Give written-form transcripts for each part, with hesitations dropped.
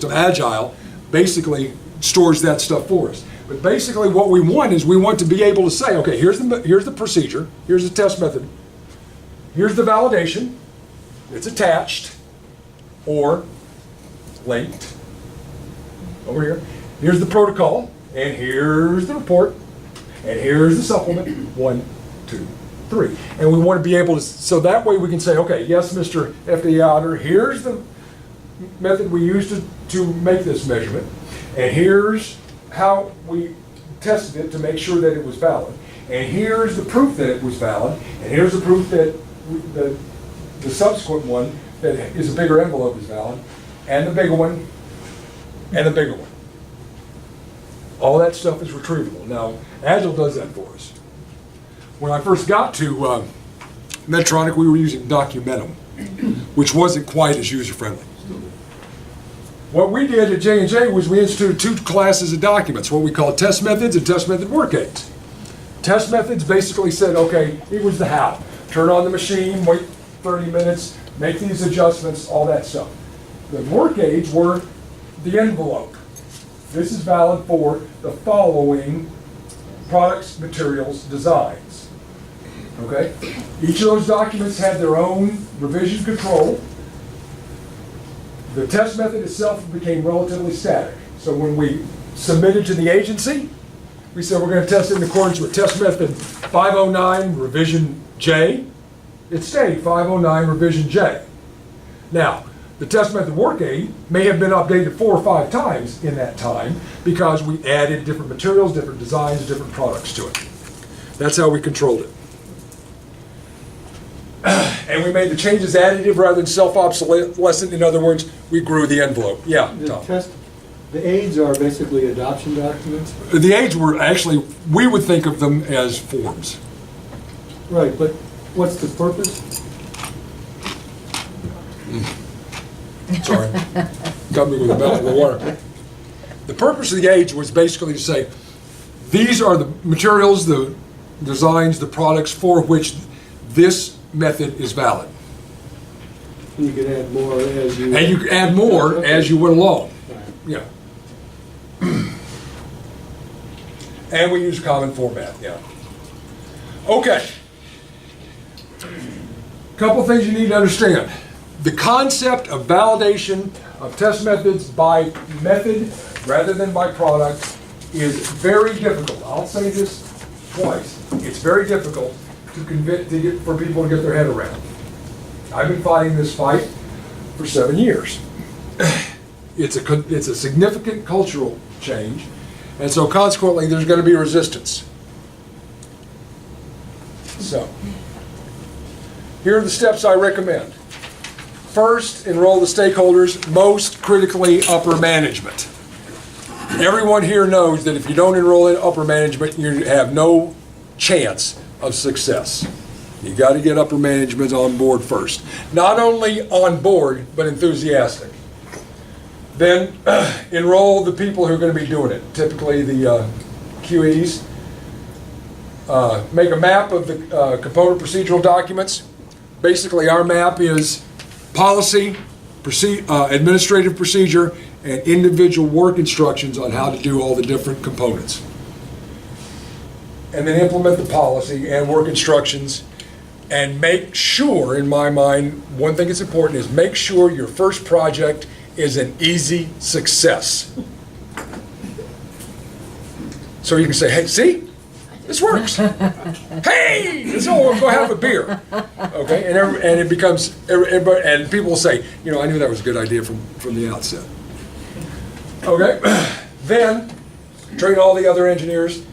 Agile basically stores that stuff for us. But basically what we want is we want to be able to say, okay, here's the procedure, here's the test method, here's the validation, it's attached or linked over here. Here's the protocol, and here's the report, and here's the supplement, 1, 2, 3. And we want to be able to, so that way we can say, okay, yes, Mr. FDA auditor, here's the method we used to make this measurement, and here's how we tested it to make sure that it was valid, and here's the proof that it was valid, and here's the proof that the subsequent one that is a bigger envelope is valid, and the bigger one, and the bigger one. All that stuff is retrievable. Now, Agile does that for us. When I first got to Medtronic, we were using Documentum, which wasn't quite as user-friendly. What we did at J&J was we instituted 2 classes of documents, what we call test methods and test method work aids. Test methods basically said, okay, it was the how. Turn on the machine, wait 30 minutes, make these adjustments, all that stuff. The work aids were the envelope. This is valid for the following products, materials, designs. Okay? Each of those documents had their own revision control. The test method itself became relatively static. So when we submitted to the agency, we said we're going to test it in accordance with test method 509 revision J. It stayed 509 revision J. Now, the test method work aid may have been updated 4 or 5 times in that time because we added different materials, different designs, different products to it. That's how we controlled it. And we made the changes additive rather than self-obsolescent. In other words, we grew the envelope. Yeah, Tom. The aids are basically adoption documents? The aids were actually, we would think of them as forms. Right, but what's the purpose? Sorry, got me with a mouth of water. The purpose of the aids was basically to say, these are the materials, the designs, the products for which this method is valid. And you can add more as you... And you can add more as you went along. Right. Yeah. And we use common format, yeah. Okay. Couple things you need to understand. The concept of validation of test methods by method rather than by product is very difficult. I'll say this twice. It's very difficult for people to get their head around. I've been fighting this fight for 7 years. It's a significant cultural change, and so consequently there's going to be resistance. So, here are the steps I recommend. First, enroll the stakeholders, most critically upper management. Everyone here knows that if you don't enroll in upper management, you have no chance of success. You got to get upper management on board first. Not only on board, but enthusiastic. Then enroll the people who are going to be doing it, typically the QEs. Make a map of the component procedural documents. Basically, our map is policy, administrative procedure, and individual work instructions on how to do all the different components. And then implement the policy and work instructions, and make sure, in my mind, one thing that's important is make sure your first project is an easy success. So you can say, hey, see? This works. Hey, let's all go have a beer. Okay, and it becomes, and people will say, you know, I knew that was a good idea from the outset. Okay, then train all the other engineers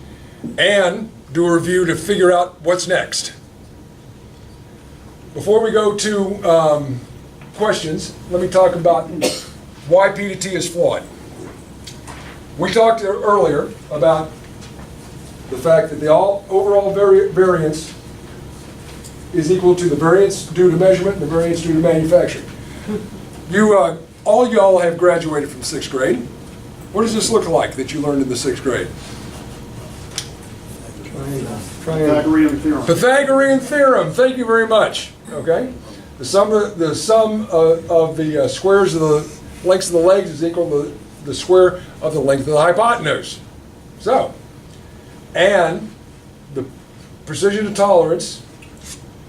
and do a review to figure out what's next. Before we go to questions, let me talk about why P2T is flawed. We talked earlier about the fact that the overall variance is equal to the variance due to measurement and the variance due to manufacturing. All y'all have graduated from 6th grade. What does this look like that you learned in the 6th grade? Pythagorean theorem. Pythagorean theorem. Thank you very much. Okay, the sum of the squares of the length of the legs is equal to the square of the length of the hypotenuse. So, and the precision of tolerance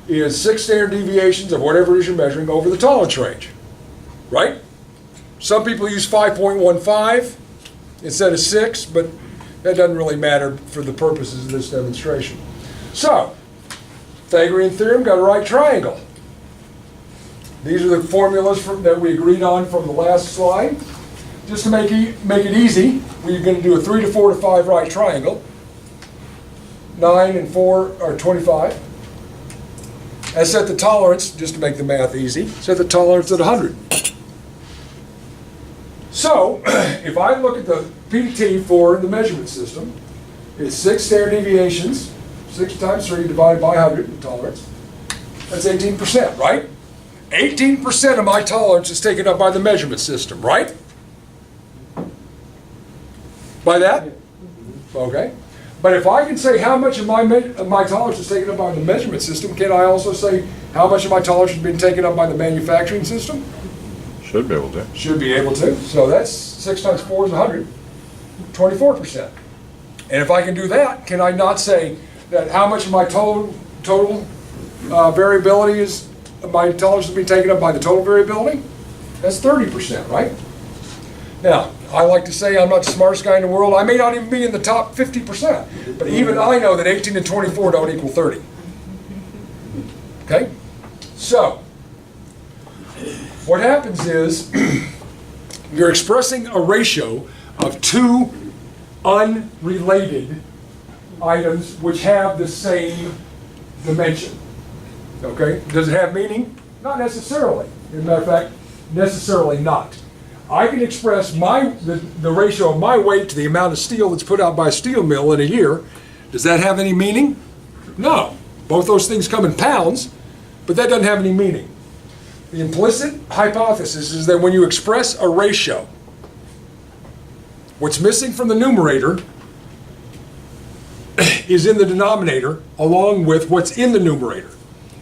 is 6 standard deviations of whatever it is you're measuring over the tolerance range, right? Some people use 5.15 instead of 6, but that doesn't really matter for the purposes of this demonstration. So, Pythagorean theorem, got a right triangle. These are the formulas that we agreed on from the last slide. Just to make it easy, we're going to do a 3 to 4 to 5 right triangle. 9 and 4 are 25. And set the tolerance, just to make the math easy, set the tolerance at 100. So, if I look at the P to T for the measurement system, it's 6 standard deviations, 6 times 3 divided by 100, the tolerance. That's 18%, right? 18% of my tolerance is taken up by the measurement system, right? By that? Okay. But if I can say how much of my tolerance is taken up by the measurement system, can I also say how much of my tolerance has been taken up by the manufacturing system? Should be able to. Should be able to. So that's 6 times 4 is 100, 24%. And if I can do that, can I not say that how much of my total variability is, my tolerance has been taken up by the total variability? That's 30%, right? Now, I like to say I'm not the smartest guy in the world. I may not even be in the top 50%, but even I know that 18 and 24 don't equal 30. Okay? So, what happens is you're expressing a ratio of 2 unrelated items which have the same dimension. Okay? Does it have meaning? Not necessarily. As a matter of fact, necessarily not. I can express the ratio of my weight to the amount of steel that's put out by a steel mill in a year. Does that have any meaning? No. Both those things come in pounds, but that doesn't have any meaning. The implicit hypothesis is that when you express a ratio, what's missing from the numerator is in the denominator along with what's in the numerator.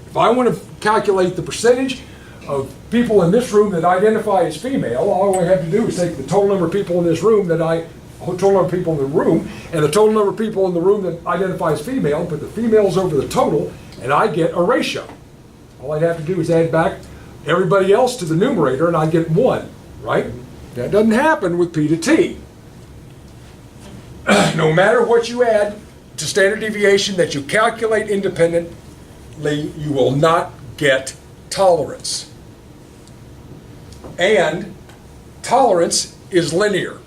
If I want to calculate the percentage of people in this room that identify as female, all I have to do is take the total number of people in this room total number of people in the room, and the total number of people in the room that identify as female, put the females over the total, and I get a ratio. All I'd have to do is add back everybody else to the numerator, and I get 1, right? That doesn't happen with P to T. No matter what you add to standard deviation that you calculate independently, you will not get tolerance. And tolerance is linear.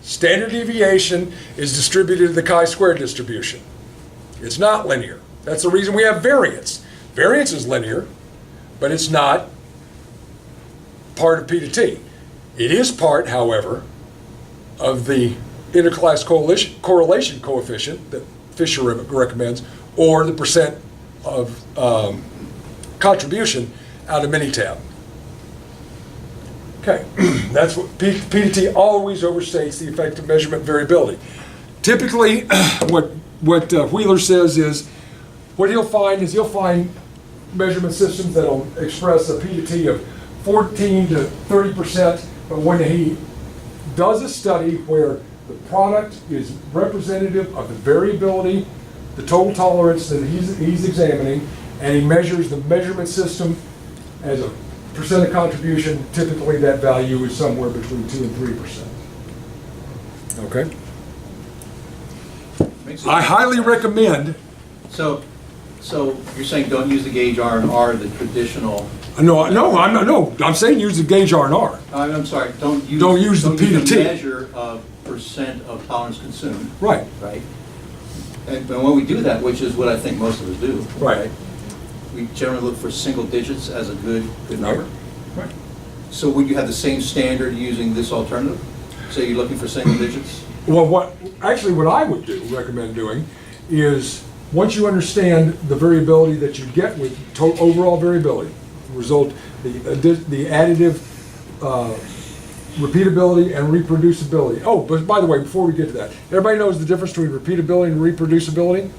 Standard deviation is distributed to the chi-square distribution. It's not linear. That's the reason we have variance. Variance is linear, but it's not part of P to T. It is part, however, of the interclass correlation coefficient that Fisher recommends, or the percent of contribution out of Minitab. Okay, that's what P to T always overstates the effective measurement variability. Typically, what Wheeler says is, what he'll find measurement systems that'll express a P to T of 14 to 30%, but when he does a study where the product is representative of the variability, the total tolerance that he's examining, and he measures the measurement system as a percent of contribution, typically that value is somewhere between 2 and 3%. Okay? I highly recommend. So you're saying don't use the gauge R&R, the traditional. I'm saying use the gauge R&R. I'm sorry. Don't use the P to T. Measure of percent of tolerance consumed. Right. Right. And when we do that, which is what I think most of us do. Right. We generally look for single digits as a good number. Right. So would you have the same standard using this alternative? Say you're looking for single digits? Well, what I would recommend doing is, once you understand the variability that you get with overall variability, the additive repeatability and reproducibility. Oh, but by the way, before we get to that, everybody knows the difference between repeatability and reproducibility?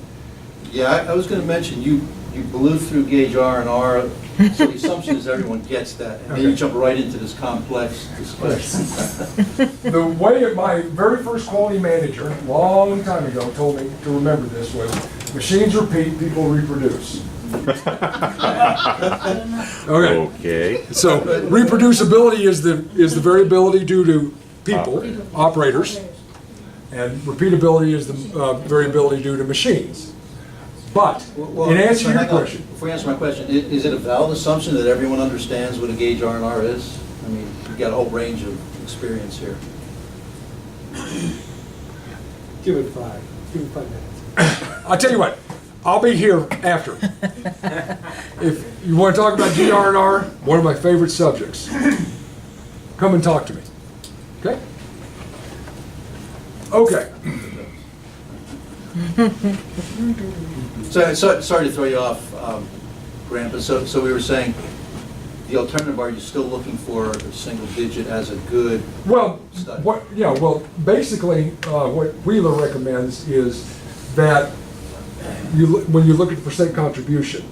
Yeah, I was going to mention, you you blew through gauge R and R, so the assumption is everyone gets that, and then you Okay. jump right into this complex discussion. The way my very first quality manager, a long time ago, told me to remember this was, machines repeat, people reproduce. Okay, Okay. so reproducibility is the variability due to people, operators, and repeatability is the variability due to machines. But, Well, in answer so to your hang on. question, Before you answer my question, is it a valid assumption that everyone understands what a gauge R and R is? I mean, you've got a whole range of experience here. Give it 5. Give it 5 minutes. I'll tell you what, I'll be here after. If you want to talk about GR&R, one of my favorite subjects, come and talk to me. Okay? Okay. So, sorry to throw you off, Grant, but so we were saying, the alternative, are you still looking for a single digit as a good Well, study? basically, what Wheeler recommends is that when you look at percent contribution,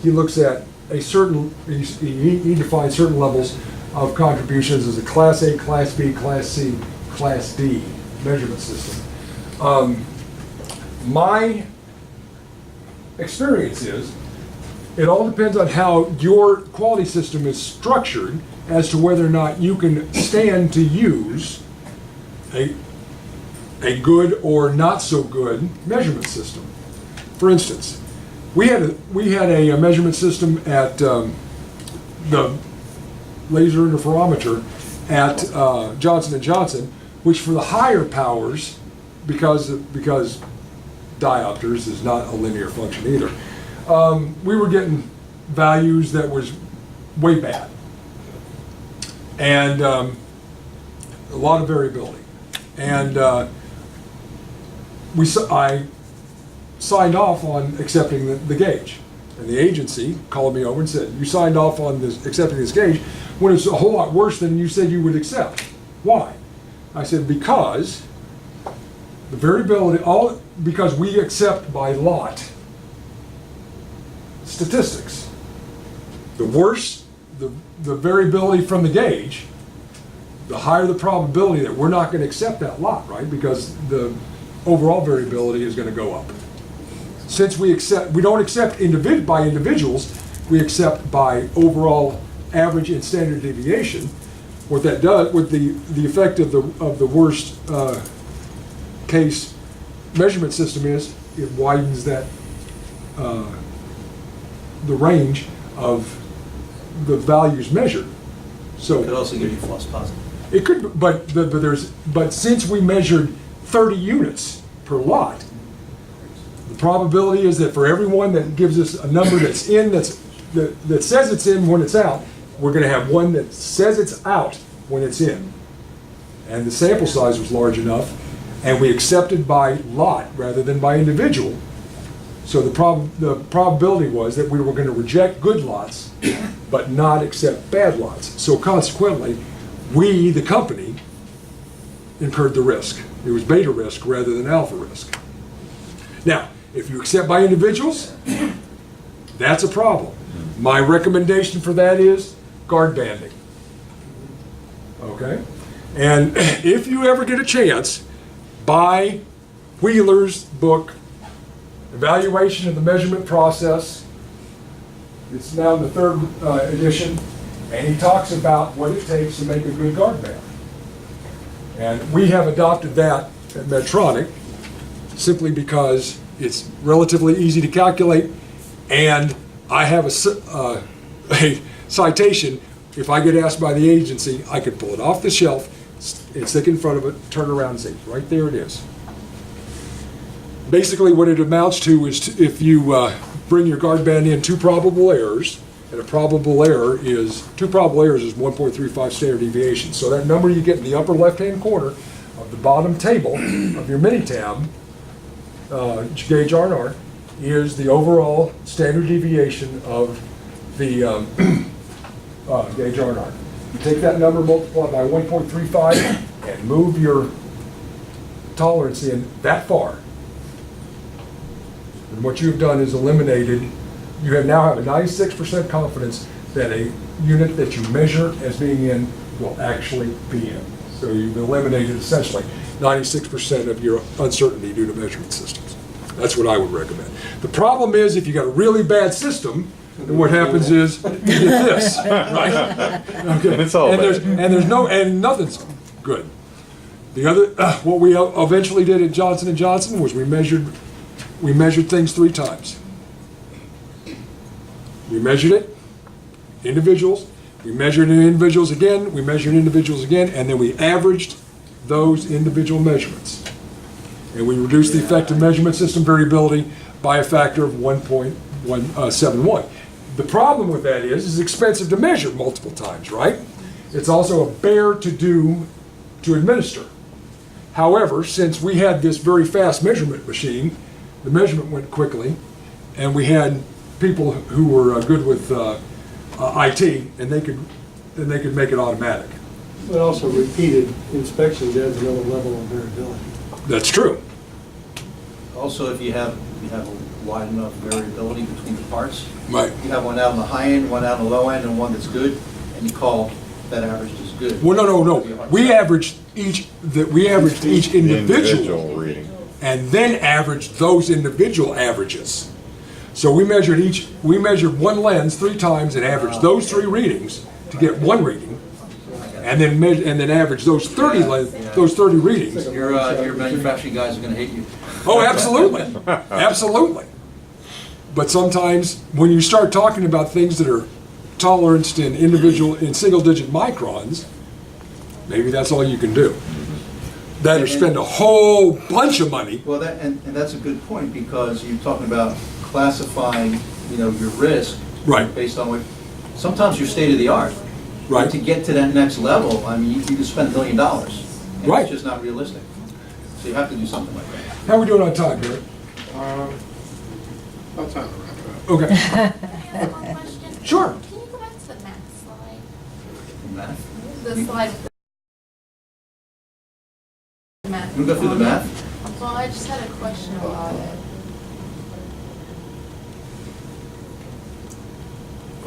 he looks at a certain, he defines certain levels of contributions as a Class A, Class B, Class C, Class D measurement system. My experience is, it all depends on how your quality system is structured as to whether or not you can stand to use a good or not so good measurement system. For instance, we had a measurement system at the laser interferometer at Johnson & Johnson, which for the higher powers, because diopters is not a linear function either, we were getting values that was way bad. And a lot of variability. And I signed off on accepting the gauge. And the agency called me over and said, you signed off on this, accepting this gauge when it's a whole lot worse than you said you would accept. Why? I said, because the variability, because we accept by lot statistics. The worse the variability from the gauge, the higher the probability that we're not going to accept that lot, right? Because the overall variability is going to go up. Since we don't accept by individuals, we accept by overall average and standard deviation. What that does, with the effect of the worst case measurement system is, it widens that the range of the values measured. So It could also give you false positive. it could, but since we measured 30 units per lot, the probability is that for everyone that gives us a number that's in, that says it's in when it's out, we're going to have one that says it's out when it's in. And the sample size was large enough, and we accepted by lot rather than by individual. So the probability was that we were going to reject good lots, but not accept bad lots. So consequently, we, the company, incurred the risk. It was beta risk rather than alpha risk. Now, if you accept by individuals, that's a problem. My recommendation for that is guard banding. Okay? And if you ever get a chance, buy Wheeler's book, Evaluation of the Measurement Process. It's now in the 3rd edition, and he talks about what it takes to make a good guard band. And we have adopted that at Medtronic simply because it's relatively easy to calculate, and I have a citation. If I get asked by the agency, I could pull it off the shelf and stick in front of it, turn around and say, right there it is. Basically what it amounts to is if you bring your guard band in 2 probable errors, and a probable error is, 2 probable errors is 1.35 standard deviation. So that number you get in the upper left-hand corner of the bottom table of your mini-tab, gauge R&R, is the overall standard deviation of the gauge R&R. You take that number, multiply by 1.35, and move your tolerance in that far. And what you've done is eliminated you now have a 96% confidence that a unit that you measure as being in will actually be in. So you've eliminated essentially 96% of your uncertainty due to measurement systems. That's what I would recommend. The problem is if you got a really bad system, then what happens is you get this, right? Okay. And it's all bad. And nothing's good. The other, what we eventually did at Johnson & Johnson was we measured things 3 times. We measured it, individuals, we measured in individuals again, we measured individuals again, and then we averaged those individual measurements. And we reduced the effective measurement system variability by a factor of 1.71. The problem with that is it's expensive to measure multiple times, right? It's also a bear to do to administer. However, since we had this very fast measurement machine, the measurement went quickly, and we had people who were good with IT, and they could make it automatic. But also repeated inspections adds another level of variability. That's true. Also, if you have a wide enough variability between the parts, Right. you have one out on the high end, one out on the low end, and one that's good, and you call that average as good. Well, no. We averaged each individual reading. and then averaged those individual averages. So we measured one lens 3 times and averaged those 3 readings to get one reading, and then averaged those 30 readings. Your manufacturing guys are gonna hate you. Oh, absolutely, absolutely. But sometimes when you start talking about things that are toleranced in single-digit microns, maybe that's all you can do. That or spend a whole bunch of money. Well, and that's a good point, because you're talking about classifying, your risk. Right. Based on what, sometimes you're state of the art. Right. To get to that next level, I mean, you can spend $1 million. And Right. It's just not realistic. So you have to do something like that. How are we doing on time, Barrett? About time to wrap it up. Okay. Can I ask one question? Sure. Can you go back to the math slide? Math? The slide with the math. You wanna go through the math? Well, I just had a question about it.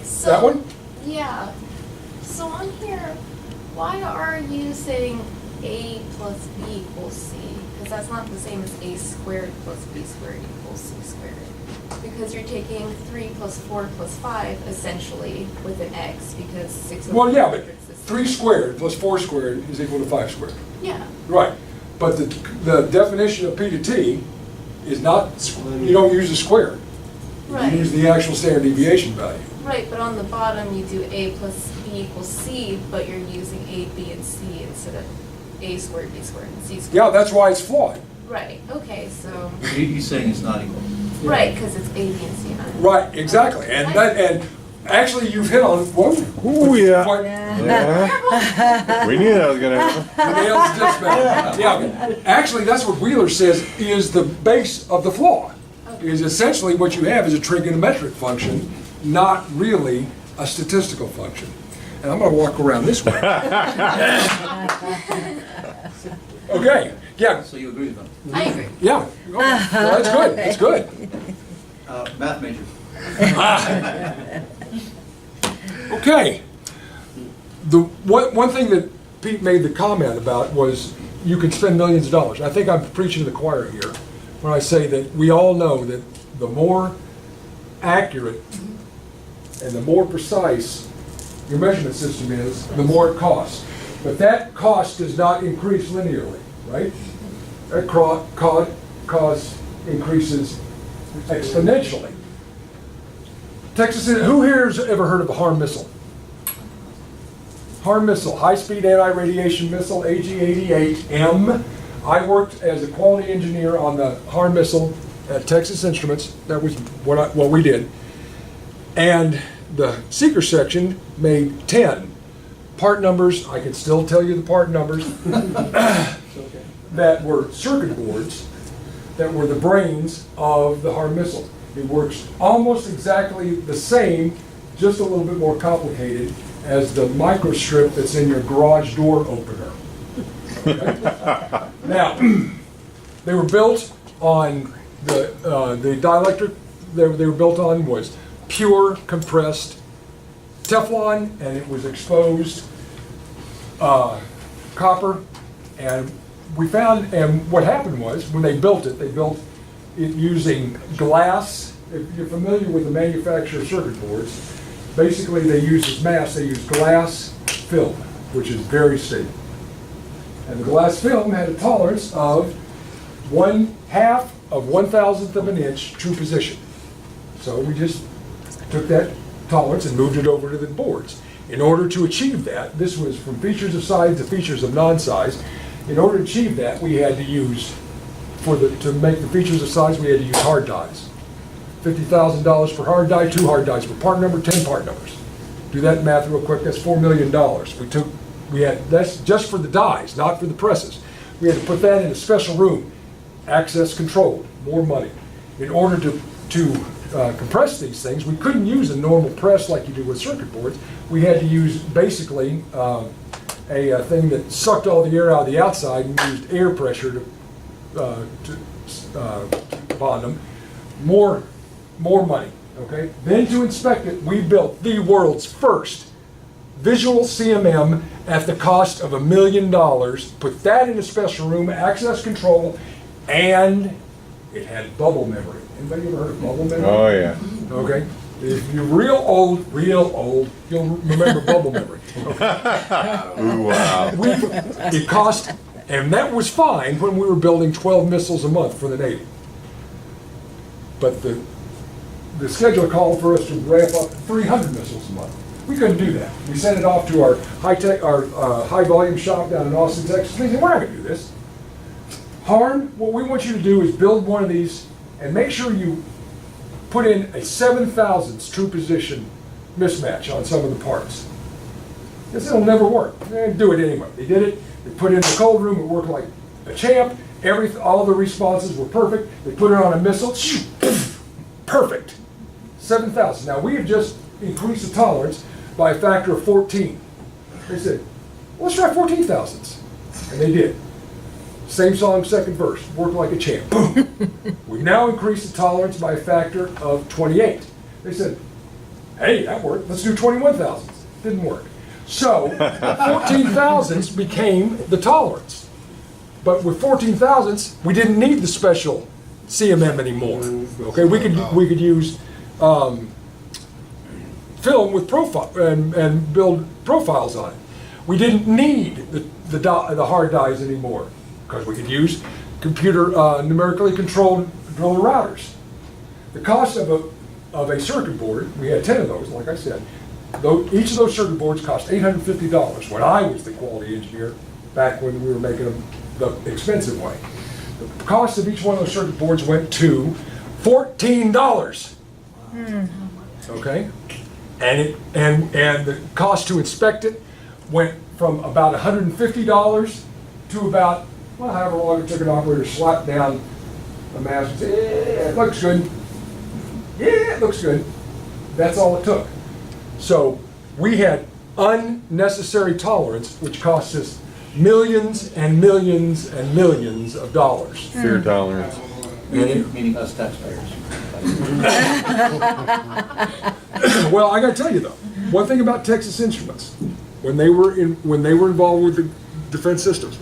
So, That one? Yeah. So on here, why are you saying A plus B equals C? Because that's not the same as A squared plus B squared equals C squared. Because you're taking 3 plus 4 plus 5 essentially with an X, because 6 over Well, yeah, but 100 is 3 squared plus 4 squared is equal to 5 squared. Yeah. Right. But the definition of P to T is not, you don't use a square. Right. You use the actual standard deviation value. Right, but on the bottom you do A plus B equals C, but you're using A, B, and C instead of A squared, B squared, and C squared. Yeah, that's why it's flawed. Right, okay, so, He's saying it's not equal. right, because it's A, B, and C, not. Right, exactly. And actually you've hit on, whoa. Ooh, yeah. quite- Yeah. We knew that was gonna happen. The nails just met. Yeah, actually, that's what Wheeler says is the base of the flaw. Is essentially what you have is a trigonometric function, not really a statistical function. And I'm going to walk around this way. Okay, yeah, So you agree with him? I agree. yeah. Oh, well, that's good, that's good. Math major. Okay. The one thing that Pete made the comment about was you can spend millions of dollars. I think I'm preaching to the choir here when I say that we all know that the more accurate and the more precise your measurement system is, the more it costs. But that cost does not increase linearly, right? That cost increases exponentially. Texas, who here has ever heard of a HARM missile? HARM missile, high-speed anti-radiation missile, AG-88M. I worked as a quality engineer on the HARM missile at Texas Instruments. That was what we did. And the seeker section made 10 part numbers. I can still tell you the part numbers that were circuit boards that were the brains of the HARM missile. It works almost exactly the same, just a little bit more complicated, as the microstrip that's in your garage door opener. Okay? Now, they were built on the dielectric they were built on was pure compressed Teflon, and it was exposed copper. And we found, and what happened was, when they built it using glass. If you're familiar with the manufacture of circuit boards, basically they use as mass, they use glass film, which is very stable. And the glass film had a tolerance of 1/2 of 1,000th of an inch true position. So we just took that tolerance and moved it over to the boards. In order to achieve that, this was from features of size to features of non-size. In order to achieve that, we had to use, to make the features of size, we had to use hard dies. $50,000 per hard die, 2 hard dies per part number, 10 part numbers. Do that math real quick, that's $4 million. That's just for the dies, not for the presses. We had to put that in a special room, access controlled, more money. In order to compress these things, we couldn't use a normal press like you do with circuit boards. We had to use basically a thing that sucked all the air out of the outside and used air pressure to bond them. More money, okay? Then to inspect it, we built the world's first Visual Cmm at the cost of $1 million, put that in a special room, access control, and it had bubble memory. Anybody ever heard of bubble memory? Oh, yeah. Okay. If you're real old, you'll remember bubble memory. Okay. Ooh, wow. It cost, and that was fine when we were building 12 missiles a month for the Navy. But the schedule called for us to ramp up to 300 missiles a month. We couldn't do that. We sent it off to our high volume shop down in Austin, Texas. We said, we're not going to do this. Harn, what we want you to do is build one of these and make sure you put in a 7/1000 true position mismatch on some of the parts. This will never work. They do it anyway. They did it. They put it in the cold room. It worked like a champ. All the responses were perfect. They put it on a missile. Perfect. 7,000. Now we have just increased the tolerance by a factor of 14. They said, well, let's try 14,000s. And they did. Same song, second verse. Worked like a champ. Boom. We've now increased the tolerance by a factor of 28. They said, hey, that worked. Let's do 21,000s. Didn't work. So 14,000s became the tolerance. But with 14,000s, we didn't need the special CMM anymore. Okay, we could use film with profile and build profiles on it. We didn't need the hard dies anymore because we could use computer numerically controlled controller routers. The cost of a circuit board, we had 10 of those, like I said. Each of those circuit boards cost $850 when I was the quality engineer back when we were making them the expensive way. The cost of each one of those circuit boards went to $14. Okay, and the cost to inspect it went from about $150 to about, well, however long it took an operator to slap down a mask and say, yeah, it looks good. Yeah, it looks good. That's all it took. So we had unnecessary tolerance, which cost us millions and millions and millions of dollars. Fear tolerance. Meaning us taxpayers. Well, I got to tell you though, one thing about Texas Instruments, when they were involved with the defense systems,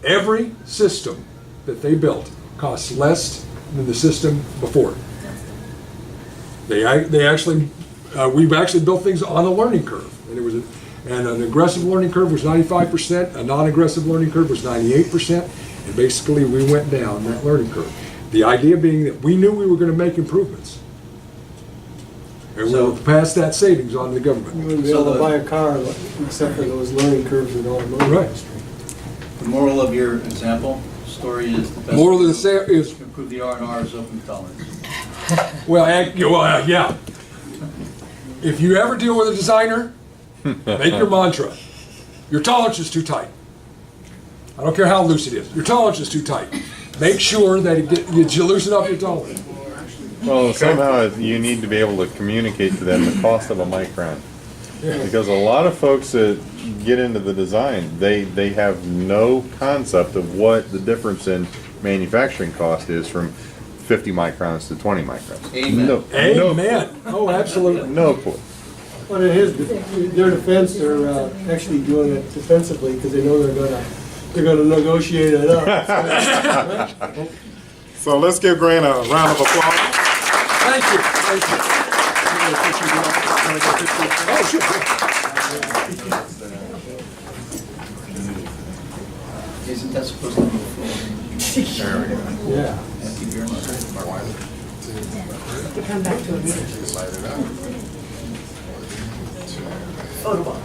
every system that they built cost less than the system before. We've actually built things on a learning curve, and an aggressive learning curve was 95%, a non-aggressive learning curve was 98%, and basically we went down that learning curve. The idea being that we knew we were going to make improvements, and we would pass that savings on to the government. You wouldn't be able to buy a car except for those learning curves in the automotive Right. industry. The moral of your example story is the best Moral of the way story is, to improve the R&R is open tolerance. yeah. If you ever deal with a designer, make your mantra. Your tolerance is too tight. I don't care how loose it is. Your tolerance is too tight. Make sure that you loosen up your tolerance. Well, somehow you need to be able to communicate to them the cost of a micron. Because a lot of folks that get into the design, they have no concept of what the difference in manufacturing cost is from 50 microns to 20 microns. Amen. No, Amen. Oh, absolutely. no point. But in their defense, they're actually doing it defensively because they know they're gonna negotiate it up. So let's give Grant a round of applause. Thank you. Thank you. Oh, sure. Isn't that supposed to be full? Yeah. Thank you very much. Come back to a meeting. Photo bomb.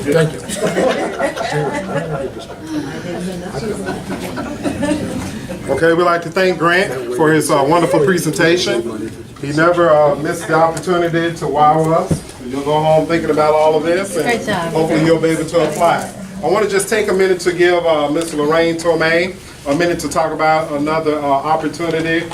Thank you. Okay, we'd like to thank Grant for his wonderful presentation. He never missed the opportunity to wow us. You'll go home thinking about all of this, and Great job. hopefully you'll be able to apply. I want to just take a minute to give Ms. Lorraine Tomei a minute to talk about another opportunity